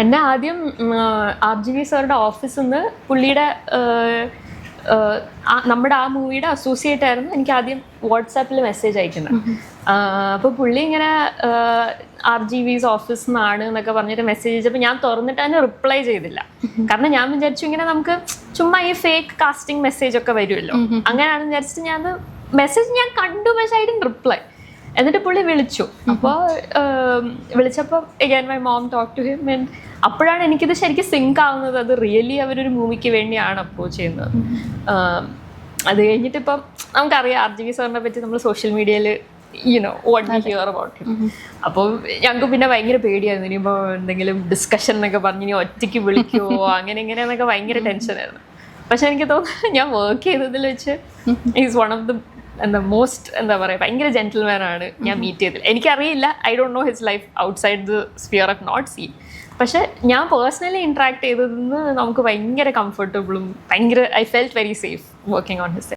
എന്നെ ആദ്യം RGV സാറുടെ ഓഫീസിൽ നിന്ന് പുള്ളിയുടെ നമ്മുടെ ആ മൂവിയുടെ അസോസിയേറ്റ് ആയിരുന്നു എനിക്ക് ആദ്യം വാട്സാപ്പിൽ മെസ്സേജ് അയക്കുന്നത്. അപ്പോൾ പുള്ളി ഇങ്ങനെ RGV's ഓഫീസിൽ നിന്നാണ് എന്നൊക്കെ പറഞ്ഞിട്ട് മെസ്സേജ് അയച്ചപ്പോൾ ഞാൻ തുറന്നിട്ട് അതിന് റിപ്ലൈ ചെയ്തില്ല. കാരണം ഞാൻ വിചാരിച്ചു ഇങ്ങനെ നമുക്ക് ചുമ്മാ ഈ ഫേക്ക് കാസ്റ്റിംഗ് മെസ്സേജ് ഒക്കെ വരുമല്ലോ, അങ്ങനെയാണെന്ന് വിചാരിച്ചിട്ട് ഞാൻ മെസ്സേജ് ഞാൻ കണ്ടു, പക്ഷേ ഐ ഡിഡ്ന്റ് റിപ്ലൈ. എന്നിട്ട് പുള്ളി വിളിച്ചു. അപ്പോൾ വിളിച്ചപ്പോൾ again my mom talked to him and അപ്പോഴാണ് എനിക്കിത് ശരിക്കും സിങ്ക് ആവുന്നത്, അത് റിയലി അവരൊരു മൂവിക്ക് വേണ്ടിയാണ് അപ്രോച്ച് ചെയ്യുന്നത്. അത് കഴിഞ്ഞിട്ട് ഇപ്പം നമുക്കറിയാം RGV സാറിനെ പറ്റി നമ്മൾ സോഷ്യൽ മീഡിയയിൽ what we hear about him. അപ്പോൾ ഞങ്ങൾക്ക് പിന്നെ ഭയങ്കര പേടിയായിരുന്നു, ഇനിയിപ്പോൾ എന്തെങ്കിലും ഡിസ്കഷൻ എന്നൊക്കെ പറഞ്ഞ് ഇനി ഒറ്റയ്ക്ക് വിളിക്കുമോ അങ്ങനെ ഇങ്ങനെയെന്നൊക്കെ ഭയങ്കര ടെൻഷനായിരുന്നു. പക്ഷെ എനിക്ക് തോന്നുന്നു ഞാൻ വർക്ക് ചെയ്തതിൽ വെച്ച് is one of the most എന്താ പറയുക ഭയങ്കര ജെന്റിൽമാൻ ആണ് ഞാൻ മീറ്റ് ചെയ്തത്. എനിക്കറിയില്ല, I don't know his life outside the sphere of not seen. പക്ഷെ ഞാൻ പേഴ്സണലി ഇൻട്രാക്ട് ചെയ്തതിന് നമുക്ക് ഭയങ്കര കംഫർട്ടബിളും ഭയങ്കര I felt very safe working on his.